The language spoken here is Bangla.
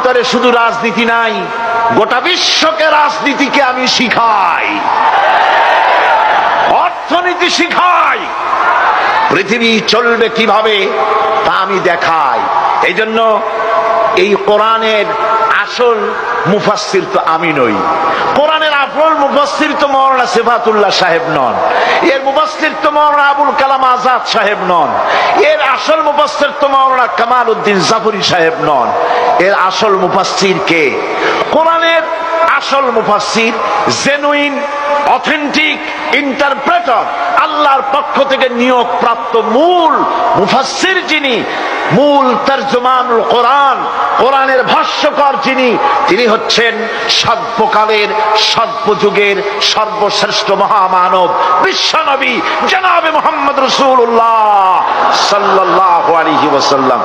ভিতরে শুধু রাজনীতি নাই, গোটা বিশ্বকে রাজনীতিকে আমি শিখাই, অর্থনীতি শিখাই, পৃথিবী চলবে কিভাবে তা আমি দেখাই। এই জন্য এই কোরআনের আসল মুফাসসির তো আমি নই, কোরআনের আসল মুফাসসির তো মাওলানা সিফাতুল্লাহ সাহেব নন, এর মুফাসসির তো মাওলানা আবুল কালাম আজাদ সাহেব নন, এর আসল মুফাসসির তো মাওলানা কামাল উদ্দিন জাফরি সাহেব নন। এর আসল মুফাসসির কে? কোরআনের আসল মুফাসসির, জেনুইন অথেন্টিক ইন্টারপ্রেটার, আল্লাহর পক্ষ থেকে নিয়োগ প্রাপ্ত মূল মুফাসসির যিনি, মূল তরজমানুল কোরআন, কোরআনের ভাষ্যকার যিনি, তিনি হচ্ছেন সর্বকালের সর্বযুগের সর্বশ্রেষ্ঠ মহামানব বিশ্বনবী জনাবে মুহাম্মদ রাসূলুল্লাহ সাল্লাল্লাহু আলাইহি ওয়াসাল্লাম।